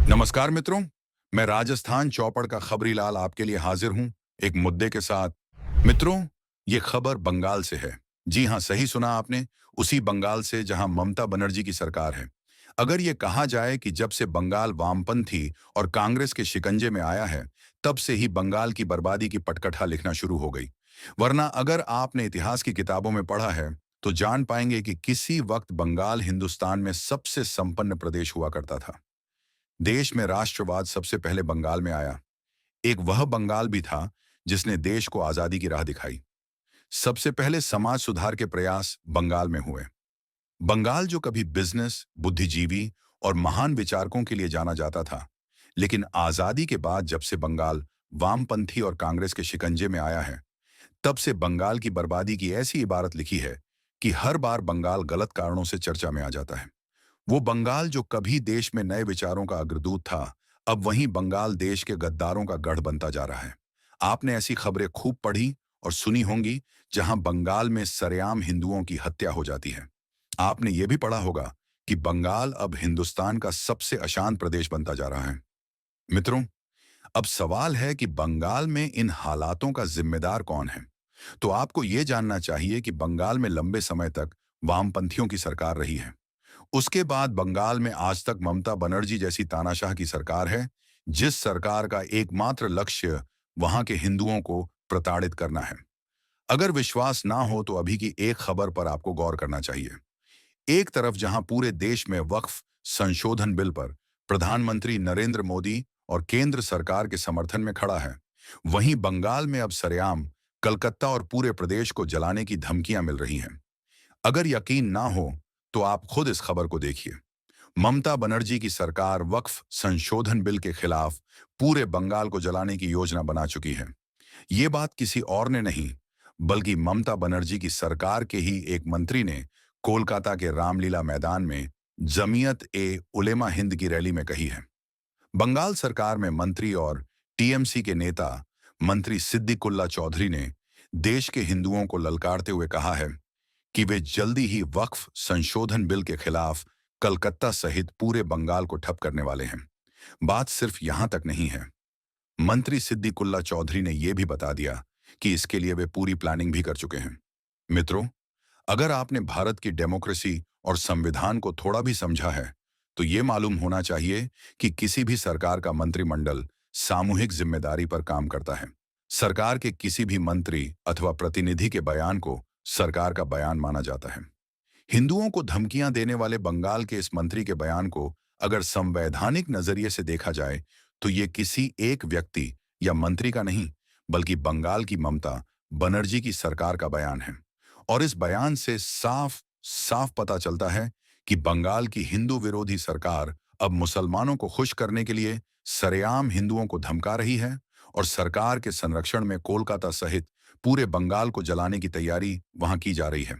नमस्कार मित्रों। मैं राजस्थान चौपड़ का खबरी लाल आपके लिए हाजिर हूं एक मुद्दे के साथ। मित्रों, ये खबर बंगाल से है। जी हां, सही सुना आपने। उसी बंगाल से जहां ममता बनर्जी की सरकार है। अगर ये कहा जाए कि जब से बंगाल वामपंथी और कांग्रेस के शिकंजे में आया है, तब से ही बंगाल की बर्बादी की पटकथा लिखना शुरू हो गई। वरना अगर आपने इतिहास की किताबों में पढ़ा है तो जान पाएंगे कि किसी वक्त बंगाल हिंदुस्तान में सबसे संपन्न प्रदेश हुआ करता था। देश में राष्ट्रवाद सबसे पहले बंगाल में आया। एक वह बंगाल भी था जिसने देश को आजादी की राह दिखाई। सबसे पहले समाज सुधार के प्रयास बंगाल में हुए। बंगाल जो कभी बिजनेस, बुद्धिजीवी और महान विचारकों के लिए जाना जाता था, लेकिन आजादी के बाद जब से बंगाल वामपंथी और कांग्रेस के शिकंजे में आया है, तब से बंगाल की बर्बादी की ऐसी इबारत लिखी है कि हर बार बंगाल गलत कारणों से चर्चा में आ जाता है। वो बंगाल जो कभी देश में नए विचारों का अग्रदूत था, अब वहीं बंगाल देश के गद्दारों का गढ़ बनता जा रहा है। आपने ऐसी खबरें खूब पढ़ी और सुनी होंगी जहां बंगाल में सरेआम हिंदुओं की हत्या हो जाती है। आपने ये भी पढ़ा होगा कि बंगाल अब हिंदुस्तान का सबसे अशांत प्रदेश बनता जा रहा है। मित्रों, अब सवाल है कि बंगाल में इन हालातों का जिम्मेदार कौन है। तो आपको ये जानना चाहिए कि बंगाल में लंबे समय तक वामपंथियों की सरकार रही है। उसके बाद बंगाल में आज तक ममता बनर्जी जैसी तानाशाह की सरकार है, जिस सरकार का एकमात्र लक्ष्य वहां के हिंदुओं को प्रताड़ित करना है। अगर विश्वास ना हो तो अभी की एक खबर पर आपको गौर करना चाहिए। एक तरफ जहां पूरे देश में वक्फ संशोधन बिल पर प्रधानमंत्री नरेंद्र मोदी और केंद्र सरकार के समर्थन में खड़ा है, वहीं बंगाल में अब सरेआम कलकत्ता और पूरे प्रदेश को जलाने की धमकियां मिल रही हैं। अगर यकीन ना हो तो आप खुद इस खबर को देखिए। ममता बनर्जी की सरकार वक्फ संशोधन बिल के खिलाफ पूरे बंगाल को जलाने की योजना बना चुकी है। ये बात किसी और ने नहीं, बल्कि ममता बनर्जी की सरकार के ही एक मंत्री ने कोलकाता के रामलीला मैदान में जमीयत ए उलेमा हिंद की रैली में कही है। बंगाल सरकार में मंत्री और टीएमसी के नेता मंत्री सिद्दीकुल्ला चौधरी ने देश के हिंदुओं को ललकारते हुए कहा है कि वे जल्दी ही वक्फ संशोधन बिल के खिलाफ कलकत्ता सहित पूरे बंगाल को ठप करने वाले हैं। बात सिर्फ यहां तक नहीं है। मंत्री सिद्दीकुल्ला चौधरी ने यह भी बता दिया कि इसके लिए वे पूरी प्लानिंग भी कर चुके हैं। मित्रों, अगर आपने भारत की डेमोक्रेसी और संविधान को थोड़ा भी समझा है, तो ये मालूम होना चाहिए कि किसी भी सरकार का मंत्रिमंडल सामूहिक जिम्मेदारी पर काम करता है। सरकार के किसी भी मंत्री अथवा प्रतिनिधि के बयान को सरकार का बयान माना जाता है। हिंदुओं को धमकियां देने वाले बंगाल के इस मंत्री के बयान को अगर संवैधानिक नजरिए से देखा जाए, तो ये किसी एक व्यक्ति या मंत्री का नहीं, बल्कि बंगाल की ममता बनर्जी की सरकार का बयान है। और इस बयान से साफ साफ पता चलता है कि बंगाल की हिंदू विरोधी सरकार अब मुसलमानों को खुश करने के लिए सरेआम हिंदुओं को धमका रही है और सरकार के संरक्षण में कोलकाता सहित पूरे बंगाल को जलाने की तैयारी वहां की जा रही है।